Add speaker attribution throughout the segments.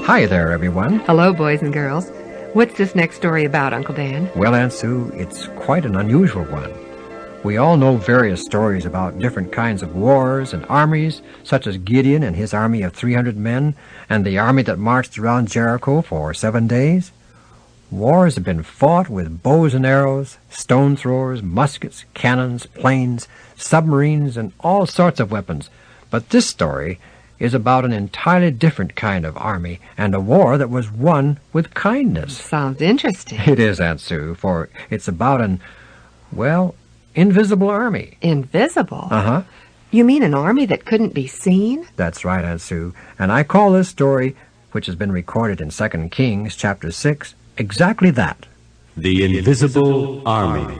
Speaker 1: Hi there, everyone.
Speaker 2: Hello, boys and girls. What's this next story about, Uncle Dan?
Speaker 1: Well, Aunt Sue, it's quite an unusual one. We all know various stories about different kinds of wars and armies, such as Gideon and his army of 300 men, and the army that marched around Jericho for 7 days. Wars have been fought with bows and arrows, stone throwers, muskets, cannons, planes, submarines, and all sorts of weapons. But this story is about an entirely different kind of army and a war that was won with kindness.
Speaker 2: Sounds interesting.
Speaker 1: It is, Aunt Sue, for it's about an, well, invisible army.
Speaker 2: Invisible?
Speaker 1: Uh-huh.
Speaker 2: You mean an army that couldn't be seen?
Speaker 1: That's right, Aunt Sue. And I call this story, which has been recorded in 2 Kings chapter 6, exactly that.
Speaker 3: The Invisible Army.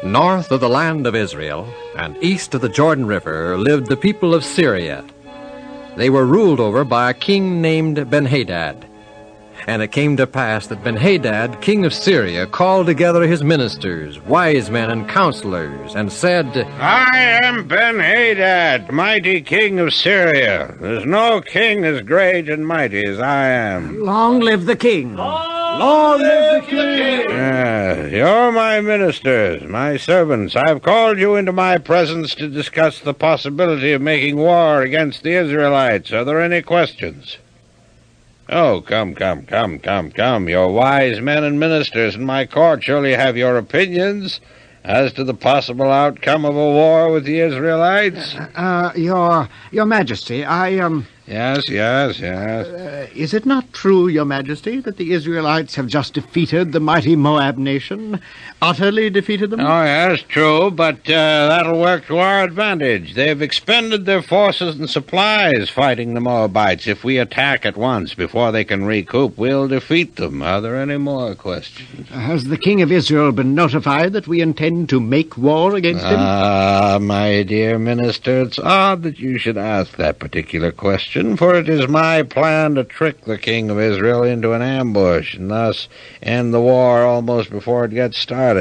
Speaker 1: North of the land of Israel and east of the Jordan River lived the people of Syria. They were ruled over by a king named Ben-Hadad. And it came to pass that Ben-Hadad, king of Syria, called together his ministers, wise men and counselors, and said,
Speaker 4: I am Ben-Hadad, mighty king of Syria. There's no king as great and mighty as I am.
Speaker 5: Long live the king. Long live the king.
Speaker 4: You're my ministers, my servants. I've called you into my presence to discuss the possibility of making war against the Israelites. Are there any questions? Oh, come. Your wise men and ministers in my court surely have your opinions as to the possible outcome of a war with the Israelites.
Speaker 5: Your Majesty,
Speaker 4: Yes.
Speaker 5: is it not true, Your Majesty, that the Israelites have just defeated the mighty Moab nation? Utterly defeated them?
Speaker 4: Oh, yes, true, but that'll work to our advantage. They've expended their forces and supplies fighting the Moabites. If we attack at once before they can recoup, we'll defeat them. Are there any more questions?
Speaker 5: Has the king of Israel been notified that we intend to make war against him?
Speaker 4: My dear minister, it's odd that you should ask that particular question, for it is my plan to trick the king of Israel into an ambush and thus end the war almost before it gets started.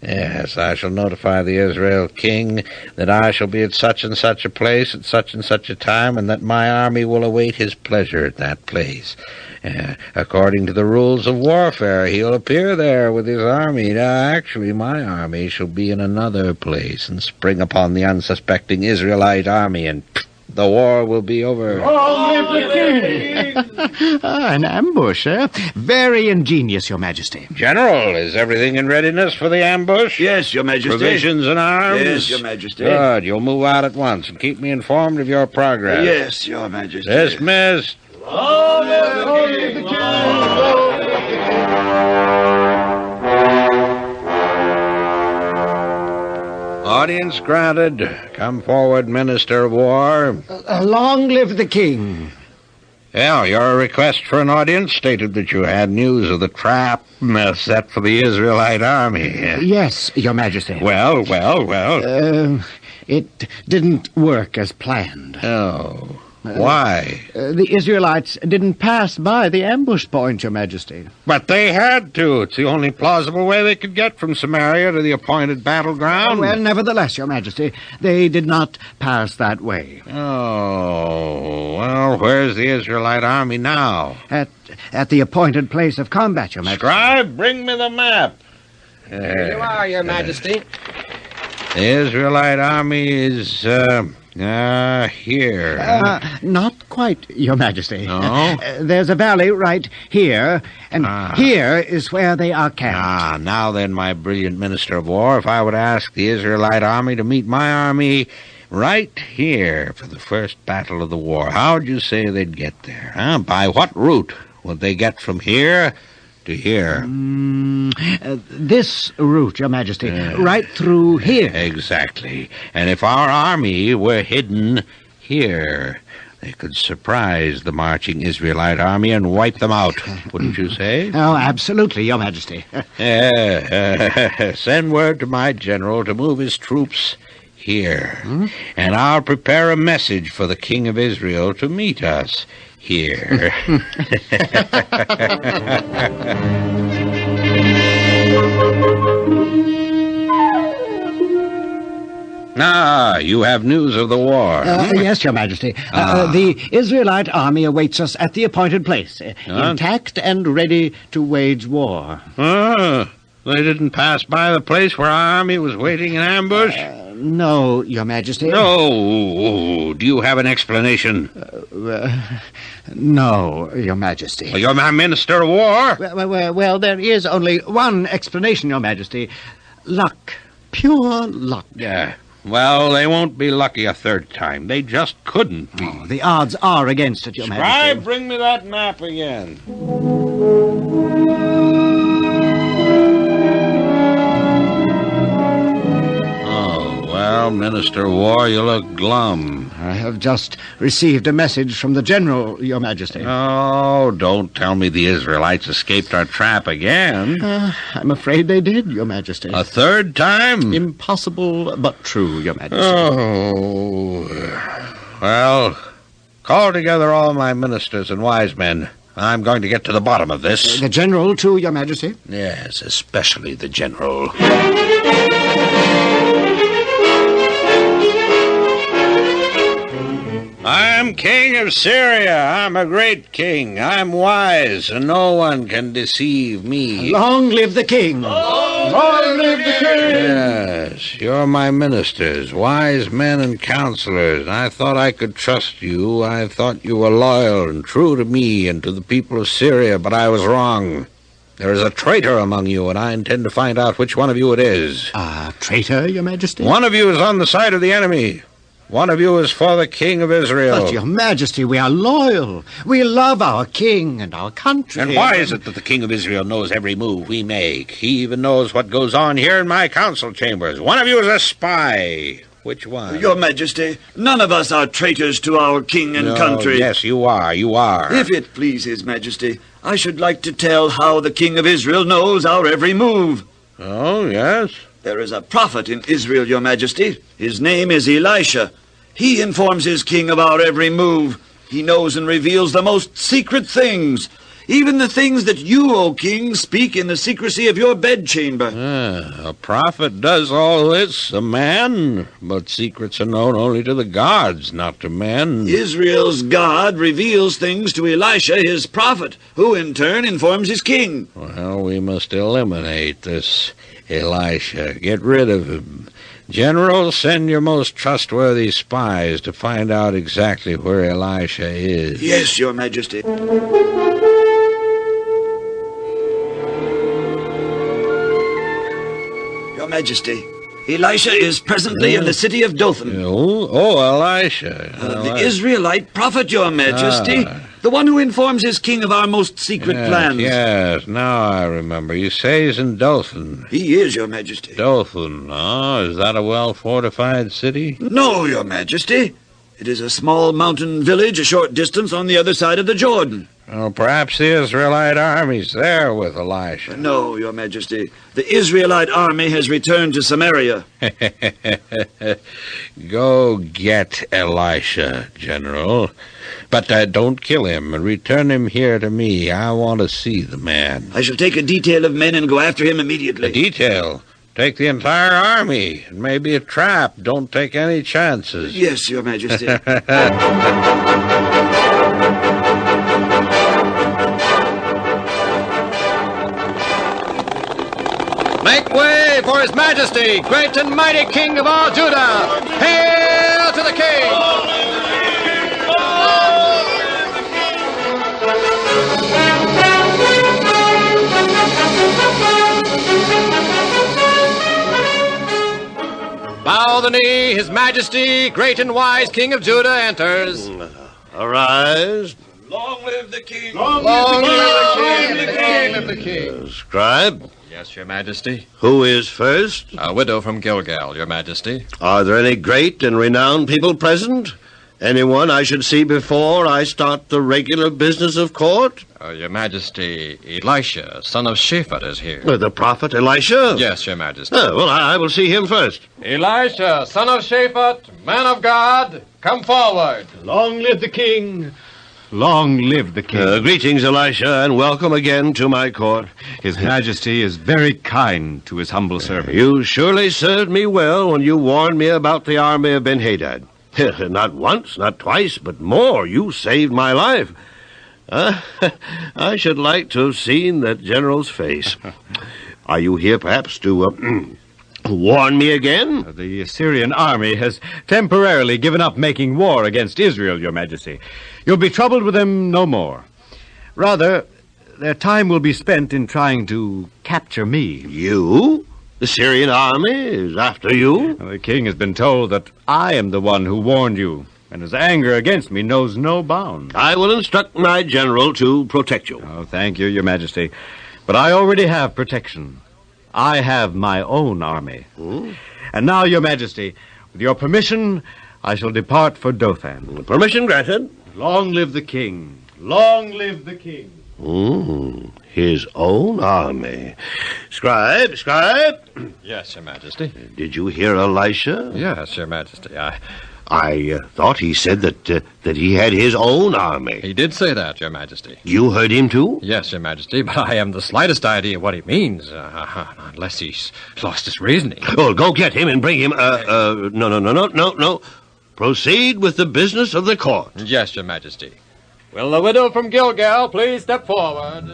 Speaker 4: Yes, I shall notify the Israel king that I shall be at such and such a place at such and such a time, and that my army will await his pleasure at that place. According to the rules of warfare, he'll appear there with his army. Actually, my army shall be in another place and spring upon the unsuspecting Israelite army, and the war will be over.
Speaker 5: An ambush, eh? Very ingenious, Your Majesty.
Speaker 4: General, is everything in readiness for the ambush?
Speaker 6: Yes, Your Majesty.
Speaker 4: Provisions and arms?
Speaker 6: Yes, Your Majesty.
Speaker 4: Good. You'll move out at once and keep me informed of your progress.
Speaker 6: Yes, Your Majesty.
Speaker 4: Dismissed. Audience granted. Come forward, Minister of War.
Speaker 5: Long live the king.
Speaker 4: Yeah, your request for an audience stated that you had news of the trap set for the Israelite army.
Speaker 5: Yes, Your Majesty.
Speaker 4: Well.
Speaker 5: It didn't work as planned.
Speaker 4: Oh. Why?
Speaker 5: The Israelites didn't pass by the ambush point, Your Majesty.
Speaker 4: But they had to. It's the only plausible way they could get from Samaria to the appointed battleground.
Speaker 5: Well, nevertheless, Your Majesty, they did not pass that way.
Speaker 4: Oh, well, where's the Israelite army now?
Speaker 5: At the appointed place of combat, Your Majesty.
Speaker 4: Scribe, bring me the map.
Speaker 1: Here you are, Your Majesty.
Speaker 4: The Israelite army is, here.
Speaker 5: Not quite, Your Majesty.
Speaker 4: No?
Speaker 5: There's a valley right here, and here is where they are camped.
Speaker 4: Now then, my brilliant Minister of War, if I would ask the Israelite army to meet my army right here for the first battle of the war, how'd you say they'd get there? By what route would they get from here to here?
Speaker 5: This route, Your Majesty, right through here.
Speaker 4: Exactly. And if our army were hidden here, they could surprise the marching Israelite army and wipe them out, wouldn't you say?
Speaker 5: Oh, absolutely, Your Majesty.
Speaker 4: Send word to my general to move his troops here, and I'll prepare a message for the king of Israel to meet us here. Ah, you have news of the war.
Speaker 5: Yes, Your Majesty. The Israelite army awaits us at the appointed place, intact and ready to wage war.
Speaker 4: They didn't pass by the place where our army was waiting in ambush?
Speaker 5: No, Your Majesty.
Speaker 4: No. Do you have an explanation?
Speaker 5: No, Your Majesty.
Speaker 4: Well, you're my Minister of War.
Speaker 5: Well, there is only one explanation, Your Majesty. Luck. Pure luck.
Speaker 4: Yeah. Well, they won't be lucky a third time. They just couldn't be.
Speaker 5: Oh, the odds are against it, Your Majesty.
Speaker 4: Scribe, bring me that map again. Oh, well, Minister of War, you look glum.
Speaker 5: I have just received a message from the General, Your Majesty.
Speaker 4: Oh, don't tell me the Israelites escaped our trap again.
Speaker 5: I'm afraid they did, Your Majesty.
Speaker 4: A third time?
Speaker 5: Impossible, but true, Your Majesty.
Speaker 4: Oh. Well, call together all my ministers and wise men. I'm going to get to the bottom of this.
Speaker 5: The General, too, Your Majesty?
Speaker 4: Yes, especially the General. I'm king of Syria. I'm a great king. I'm wise, and no one can deceive me.
Speaker 5: Long live the king! Long live the king!
Speaker 4: Yes, you're my ministers, wise men and counselors. I thought I could trust you. I thought you were loyal and true to me and to the people of Syria, but I was wrong. There is a traitor among you, and I intend to find out which one of you it is.
Speaker 5: A traitor, Your Majesty?
Speaker 4: One of you is on the side of the enemy. One of you is for the king of Israel.
Speaker 5: But, Your Majesty, we are loyal. We love our king and our country.
Speaker 4: And why is it that the king of Israel knows every move we make? He even knows what goes on here in my council chambers. One of you is a spy. Which one?
Speaker 6: Your Majesty, none of us are traitors to our king and country.
Speaker 4: Yes, you are. You are.
Speaker 6: If it please His Majesty, I should like to tell how the king of Israel knows our every move.
Speaker 4: Oh, yes?
Speaker 6: There is a prophet in Israel, Your Majesty. His name is Elisha. He informs his king of our every move. He knows and reveals the most secret things, even the things that you, O king, speak in the secrecy of your bedchamber.
Speaker 4: A prophet does all this, a man, but secrets are known only to the gods, not to men.
Speaker 6: Israel's God reveals things to Elisha, his prophet, who in turn informs his king.
Speaker 4: Well, we must eliminate this Elisha. Get rid of him. General, send your most trustworthy spies to find out exactly where Elisha is.
Speaker 6: Yes, Your Majesty. Your Majesty, Elisha is presently in the city of Dothan.
Speaker 4: Oh, Elisha.
Speaker 6: The Israelite prophet, Your Majesty. The one who informs his king of our most secret plans.
Speaker 4: Yes, now I remember. You say he's in Dothan.
Speaker 6: He is, Your Majesty.
Speaker 4: Dothan, is that a well-fortified city?
Speaker 6: No, Your Majesty. It is a small mountain village a short distance on the other side of the Jordan.
Speaker 4: Well, perhaps the Israelite army's there with Elisha.
Speaker 6: No, Your Majesty. The Israelite army has returned to Samaria.
Speaker 4: Go get Elisha, General. But don't kill him and return him here to me. I want to see the man.
Speaker 6: I shall take a detail of men and go after him immediately.
Speaker 4: A detail? Take the entire army. It may be a trap. Don't take any chances.
Speaker 6: Yes, Your Majesty.
Speaker 1: Make way for His Majesty, great and mighty King of all Judah. Hail to the King! Bow the knee, His Majesty, great and wise King of Judah, enters.
Speaker 7: Arise.
Speaker 6: Long live the king!
Speaker 1: Long live the king!
Speaker 7: Scribe,
Speaker 1: Yes, Your Majesty.
Speaker 7: who is first?
Speaker 1: A widow from Gilgal, Your Majesty.
Speaker 7: Are there any great and renowned people present? Anyone I should see before I start the regular business of court?
Speaker 1: Your Majesty, Elisha, son of Shaphat, is here.
Speaker 7: The prophet Elisha?
Speaker 1: Yes, Your Majesty.
Speaker 7: Well, I will see him first.
Speaker 1: Elisha, son of Shaphat, man of God, come forward.
Speaker 5: Long live the king! Long live the king.
Speaker 7: Greetings, Elisha, and welcome again to my court.
Speaker 8: His Majesty is very kind to his humble servant.
Speaker 7: You surely served me well when you warned me about the army of Ben-Hadad. Not once, not twice, but more. You saved my life. I should like to have seen that general's face. Are you here, perhaps, to warn me again?
Speaker 8: The Assyrian army has temporarily given up making war against Israel, Your Majesty. You'll be troubled with them no more. Rather, their time will be spent in trying to capture me.
Speaker 7: You? The Syrian army is after you?
Speaker 8: The king has been told that I am the one who warned you, and his anger against me knows no bounds.
Speaker 7: I will instruct my general to protect you.
Speaker 8: Oh, thank you, Your Majesty. But I already have protection. I have my own army. And now, Your Majesty, with your permission, I shall depart for Dothan.
Speaker 7: Permission granted.
Speaker 8: Long live the king. Long live the king.
Speaker 7: His own army. Scribe.
Speaker 1: Yes, Your Majesty.
Speaker 7: Did you hear Elisha?
Speaker 1: Yes, Your Majesty.
Speaker 7: I thought he said that he had his own army.
Speaker 1: He did say that, Your Majesty.
Speaker 7: You heard him too?
Speaker 1: Yes, Your Majesty, but I haven't the slightest idea what he means, unless he's lost his reasoning.
Speaker 7: Oh, go get him and bring him. No. Proceed with the business of the court.
Speaker 1: Yes, Your Majesty. Will the widow from Gilgal please step forward?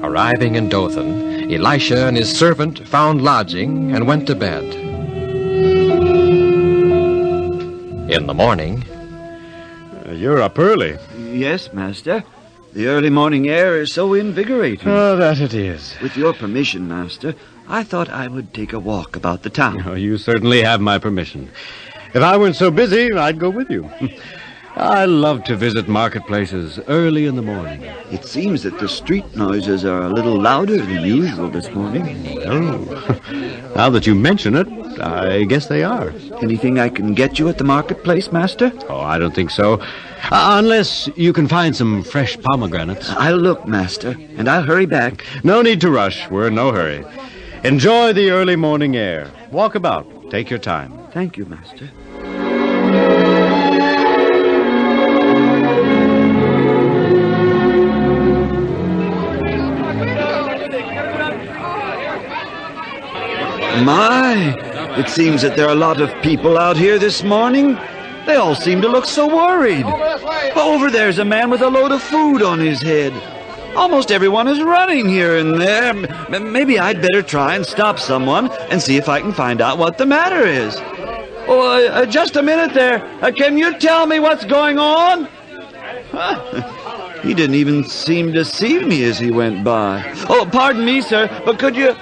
Speaker 1: Arriving in Dothan, Elisha and his servant found lodging and went to bed. In the morning...
Speaker 8: You're up early.
Speaker 6: Yes, Master. The early morning air is so invigorating.
Speaker 8: Oh, that it is.
Speaker 6: With your permission, Master, I thought I would take a walk about the town.
Speaker 8: Oh, you certainly have my permission. If I weren't so busy, I'd go with you. I love to visit marketplaces early in the morning.
Speaker 6: It seems that the street noises are a little louder than usual this morning.
Speaker 8: Oh, now that you mention it, I guess they are.
Speaker 6: Anything I can get you at the marketplace, Master?
Speaker 8: Oh, I don't think so. Unless you can find some fresh pomegranates.
Speaker 6: I'll look, Master, and I'll hurry back.
Speaker 8: No need to rush. We're in no hurry. Enjoy the early morning air. Walk about. Take your time.
Speaker 6: Thank you, Master. My, it seems that there are a lot of people out here this morning. They all seem to look so worried. Over there's a man with a load of food on his head. Almost everyone is running here and there. Maybe I'd better try and stop someone and see if I can find out what the matter is. Oh, just a minute there. Can you tell me what's going on? He didn't even seem to see me as he went by. Oh, pardon me, sir, but could you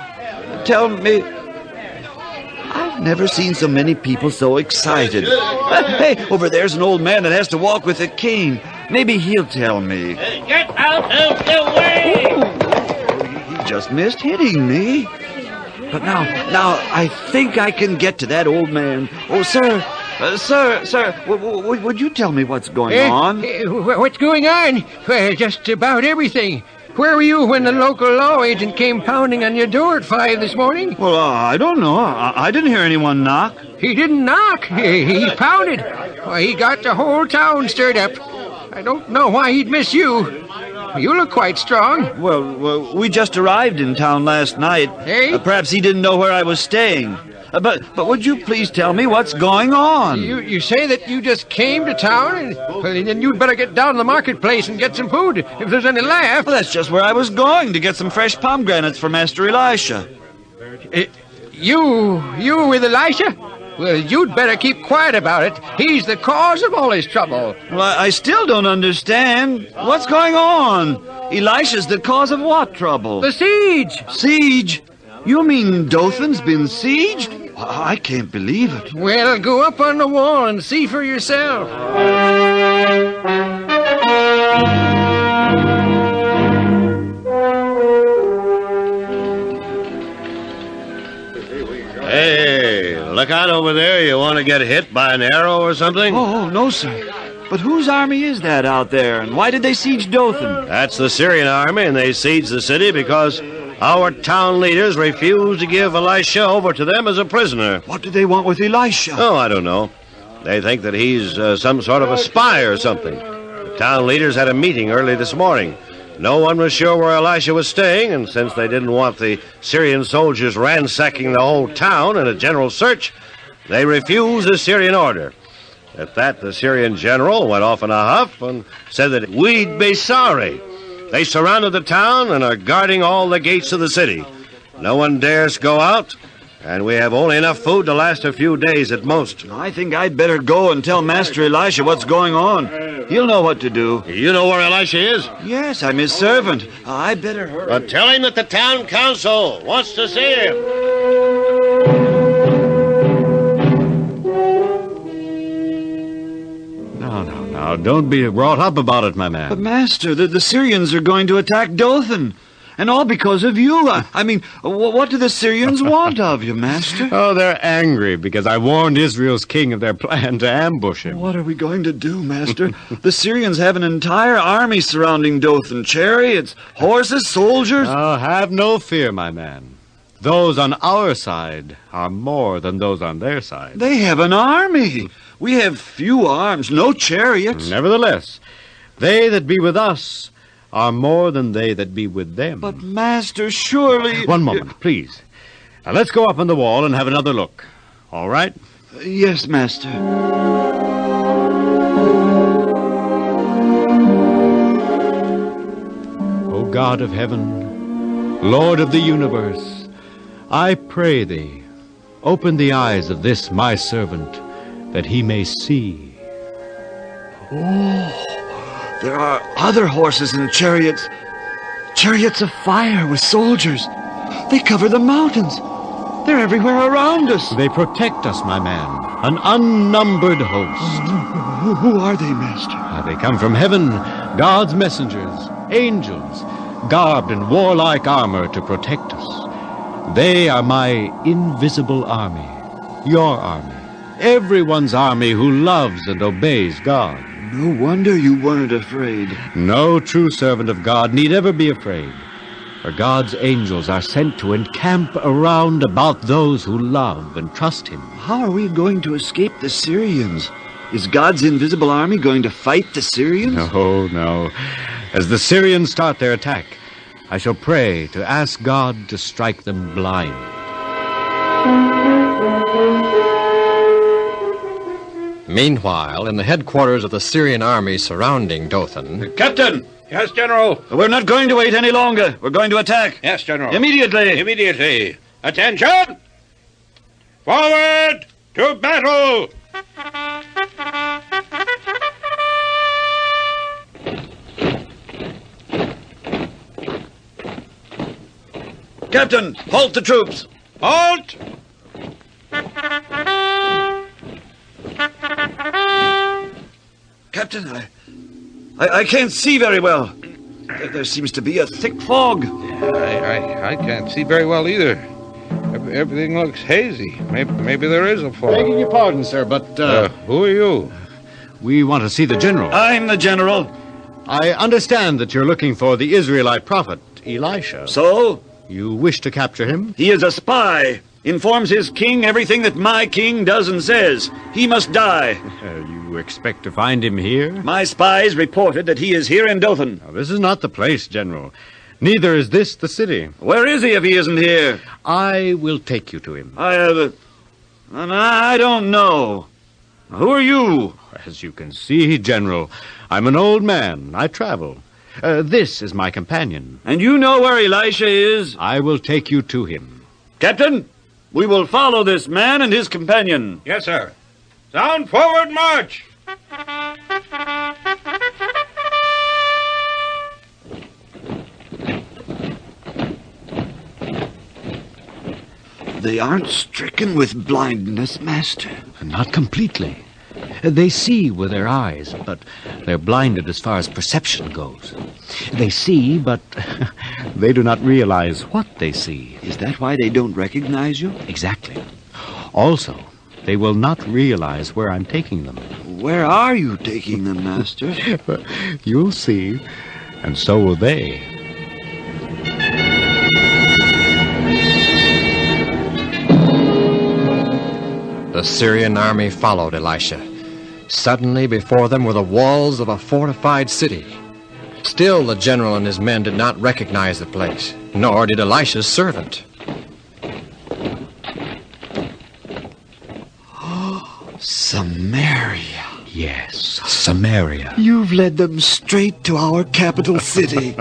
Speaker 6: tell me... I've never seen so many people so excited. Hey, over there's an old man that has to walk with a cane. Maybe he'll tell me.
Speaker 7: Get out of the way!
Speaker 6: He just missed hitting me. But now, I think I can get to that old man. Oh, sir, would you tell me what's going on?
Speaker 9: What's going on? Well, just about everything. Where were you when the local law agent came pounding on your door at 5 this morning?
Speaker 6: Well, I don't know. I didn't hear anyone knock.
Speaker 9: He didn't knock. He pounded. Why, he got the whole town stirred up. I don't know why he'd miss you. You look quite strong.
Speaker 6: Well, we just arrived in town last night.
Speaker 9: Hey?
Speaker 6: Perhaps he didn't know where I was staying. But would you please tell me what's going on?
Speaker 9: You say that you just came to town, and then you'd better get down to the marketplace and get some food, if there's any left.
Speaker 6: Well, that's just where I was going, to get some fresh pomegranates for Master Elisha.
Speaker 9: You with Elisha? Well, you'd better keep quiet about it. He's the cause of all his trouble.
Speaker 6: Well, I still don't understand. What's going on? Elisha's the cause of what trouble?
Speaker 9: The siege.
Speaker 6: Siege? You mean Dothan's been sieged? I can't believe it.
Speaker 9: Well, go up on the wall and see for yourself.
Speaker 7: Hey, look out over there. You want to get hit by an arrow or something?
Speaker 6: Oh, no, sir. But whose army is that out there, and why did they siege Dothan?
Speaker 7: That's the Syrian army, and they sieged the city because Our town leaders refuse to give Elisha over to them as a prisoner.
Speaker 6: What do they want with Elisha?
Speaker 7: Oh, I don't know. They think that he's some sort of a spy or something. The town leaders had a meeting early this morning. No one was sure where Elisha was staying, and since they didn't want the Syrian soldiers ransacking the whole town in a general search, they refused the Syrian order. At that, the Syrian general went off in a huff and said that we'd be sorry. They surrounded the town and are guarding all the gates of the city. No one dares go out, and we have only enough food to last a few days at most.
Speaker 6: I think I'd better go and tell Master Elisha what's going on. He'll know what to do.
Speaker 7: You know where Elisha is?
Speaker 6: Yes, I'm his servant. I'd better hurry.
Speaker 7: But tell him that the town council wants to see him.
Speaker 8: Now, don't be wrought up about it, my man.
Speaker 6: But, Master, the Syrians are going to attack Dothan. And all because of you. I mean, what do the Syrians want of you, Master?
Speaker 8: Oh, they're angry because I warned Israel's king of their plan to ambush him.
Speaker 6: What are we going to do, Master? The Syrians have an entire army surrounding Dothan. Chariots, horses, soldiers.
Speaker 8: Oh, have no fear, my man. Those on our side are more than those on their side.
Speaker 6: They have an army. We have few arms, no chariots.
Speaker 8: Nevertheless, they that be with us are more than they that be with them.
Speaker 6: But, Master, surely...
Speaker 8: One moment, please. Now, let's go up on the wall and have another look. All right?
Speaker 6: Yes, Master.
Speaker 8: O God of heaven, Lord of the universe, I pray thee, open the eyes of this my servant, that he may see.
Speaker 6: Oh, there are other horses and chariots. Chariots of fire with soldiers. They cover the mountains. They're everywhere around us.
Speaker 8: They protect us, my man. An unnumbered host.
Speaker 6: Who are they, Master?
Speaker 8: They come from heaven, God's messengers, angels, garbed in warlike armor to protect us. They are my invisible army, your army, everyone's army who loves and obeys God.
Speaker 6: No wonder you weren't afraid.
Speaker 8: No true servant of God need ever be afraid, for God's angels are sent to encamp around about those who love and trust him.
Speaker 6: How are we going to escape the Syrians? Is God's invisible army going to fight the Syrians?
Speaker 8: No, no. As the Syrians start their attack, I shall pray to ask God to strike them blind.
Speaker 1: Meanwhile, in the headquarters of the Syrian army surrounding Dothan...
Speaker 6: Captain!
Speaker 7: Yes, General.
Speaker 6: We're not going to wait any longer. We're going to attack.
Speaker 7: Yes, General.
Speaker 6: Immediately.
Speaker 7: Immediately. Attention! Forward to battle!
Speaker 6: Captain, halt the troops.
Speaker 7: Halt!
Speaker 6: Captain, I can't see very well. There seems to be a thick fog.
Speaker 4: I can't see very well either. Everything looks hazy. Maybe there is a fog.
Speaker 8: Begging your pardon, sir, but,
Speaker 4: who are you?
Speaker 8: we want to see the general.
Speaker 6: I'm the general.
Speaker 8: I understand that you're looking for the Israelite prophet, Elisha.
Speaker 6: So?
Speaker 8: You wish to capture him?
Speaker 6: He is a spy. Informs his king everything that my king does and says. He must die.
Speaker 8: You expect to find him here?
Speaker 6: My spies reported that he is here in Dothan.
Speaker 8: Now, this is not the place, General. Neither is this the city.
Speaker 6: Where is he if he isn't here?
Speaker 8: I will take you to him.
Speaker 6: I don't know. Who are you?
Speaker 8: As you can see, General, I'm an old man. I travel. This is my companion.
Speaker 6: And you know where Elisha is?
Speaker 8: I will take you to him.
Speaker 6: Captain, we will follow this man and his companion.
Speaker 7: Yes, sir. Sound forward march!
Speaker 6: They aren't stricken with blindness, Master.
Speaker 8: Not completely. They see with their eyes, but they're blinded as far as perception goes. They see, but they do not realize what they see.
Speaker 6: Is that why they don't recognize you?
Speaker 8: Exactly. Also, they will not realize where I'm taking them.
Speaker 6: Where are you taking them, Master?
Speaker 8: You'll see, and so will they.
Speaker 1: The Syrian army followed Elisha. Suddenly before them were the walls of a fortified city. Still the general and his men did not recognize the place, nor did Elisha's servant.
Speaker 6: Samaria.
Speaker 8: Yes, Samaria.
Speaker 6: You've led them straight to our capital city.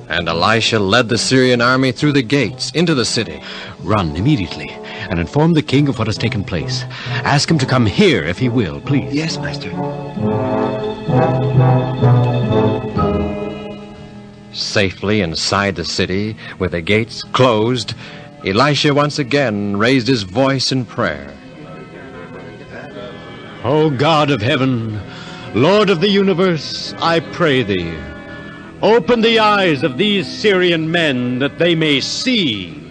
Speaker 1: And Elisha led the Syrian army through the gates into the city.
Speaker 8: Run immediately and inform the king of what has taken place. Ask him to come here if he will, please.
Speaker 6: Yes, master.
Speaker 1: Safely inside the city, with the gates closed, Elisha once again raised his voice in prayer.
Speaker 8: O God of heaven, Lord of the universe, I pray thee, open the eyes of these Syrian men that they may see.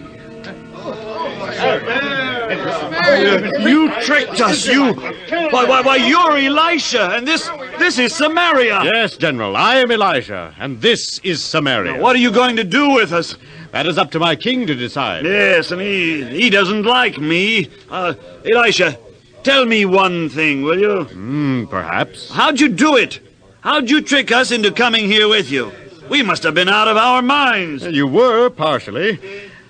Speaker 6: You tricked us, you... Why, you're Elisha, and this is Samaria.
Speaker 8: Yes, General, I am Elisha, and this is Samaria.
Speaker 6: Now, what are you going to do with us?
Speaker 8: That is up to my king to decide.
Speaker 6: Yes, and he doesn't like me. Elisha, tell me one thing, will you?
Speaker 8: Perhaps.
Speaker 6: How'd you do it? How'd you trick us into coming here with you? We must have been out of our minds.
Speaker 8: You were, partially.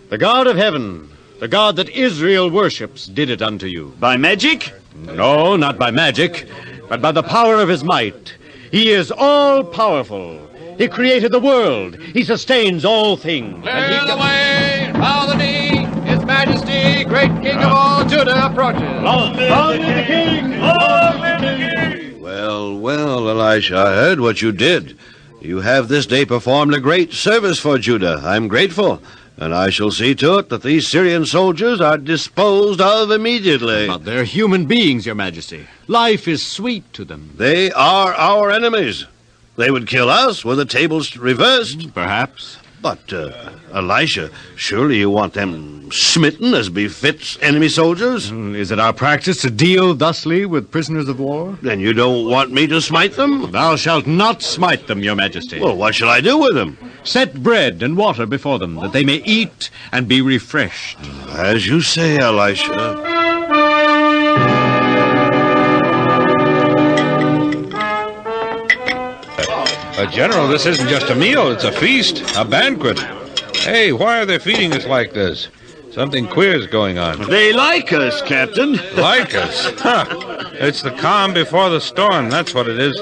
Speaker 8: The God of heaven, the God that Israel worships, did it unto you.
Speaker 6: By magic?
Speaker 8: No, not by magic, but by the power of his might. He is all-powerful. He created the world. He sustains all things.
Speaker 10: Clear the way, bow the knee. His Majesty, great King of all Judah, approaches.
Speaker 8: Long live the king! Long live the king!
Speaker 7: Well, Elisha, I heard what you did. You have this day performed a great service for Judah. I'm grateful. And I shall see to it that these Syrian soldiers are disposed of immediately.
Speaker 8: But they're human beings, Your Majesty. Life is sweet to them.
Speaker 7: They are our enemies. They would kill us were the tables reversed.
Speaker 8: Perhaps.
Speaker 7: But, Elisha, surely you want them smitten as befits enemy soldiers?
Speaker 8: Is it our practice to deal thusly with prisoners of war?
Speaker 7: Then you don't want me to smite them?
Speaker 8: Thou shalt not smite them, Your Majesty.
Speaker 7: Well, what shall I do with them?
Speaker 8: Set bread and water before them, that they may eat and be refreshed.
Speaker 7: As you say, Elisha.
Speaker 11: General, this isn't just a meal, it's a feast, a banquet. Hey, why are they feeding us like this? Something queer is going on.
Speaker 6: They like us, Captain.
Speaker 11: Like us? Huh. It's the calm before the storm, that's what it is.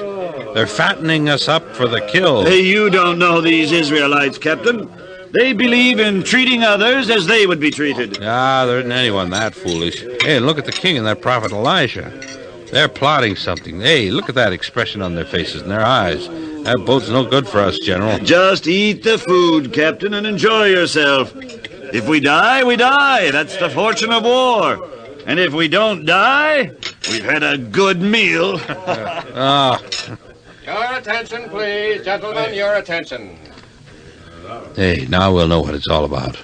Speaker 11: They're fattening us up for the kill.
Speaker 6: Hey, you don't know these Israelites, Captain. They believe in treating others as they would be treated.
Speaker 11: Ah, there isn't anyone that foolish. Hey, look at the king and that prophet Elisha. They're plotting something. Hey, look at that expression on their faces and their eyes. That bodes no good for us, General.
Speaker 6: Just eat the food, Captain, and enjoy yourself. If we die, we die. That's the fortune of war. And if we don't die, we've had a good meal.
Speaker 10: Your attention, please, gentlemen, your attention.
Speaker 11: Hey, now we'll know what it's all about.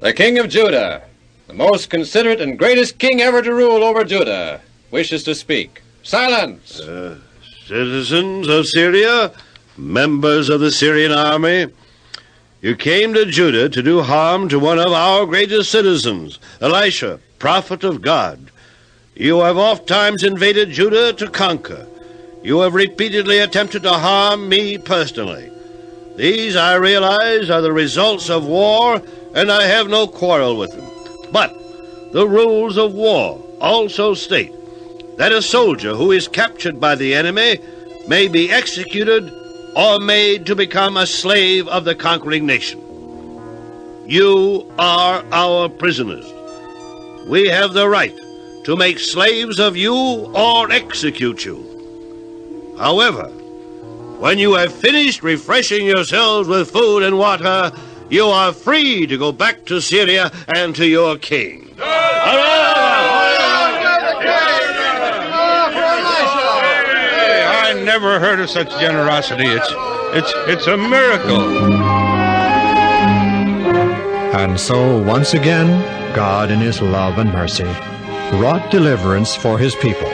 Speaker 10: The King of Judah, the most considerate and greatest king ever to rule over Judah, wishes to speak. Silence!
Speaker 7: Citizens of Syria, members of the Syrian army, you came to Judah to do harm to one of our greatest citizens, Elisha, prophet of God. You have oft times invaded Judah to conquer. You have repeatedly attempted to harm me personally. These, I realize, are the results of war, and I have no quarrel with them. But the rules of war also state that a soldier who is captured by the enemy may be executed or made to become a slave of the conquering nation. You are our prisoners. We have the right to make slaves of you or execute you. However, when you have finished refreshing yourselves with food and water, you are free to go back to Syria and to your king.
Speaker 11: I never heard of such generosity. It's a miracle.
Speaker 1: And so, once again, God in his love and mercy wrought deliverance for his people.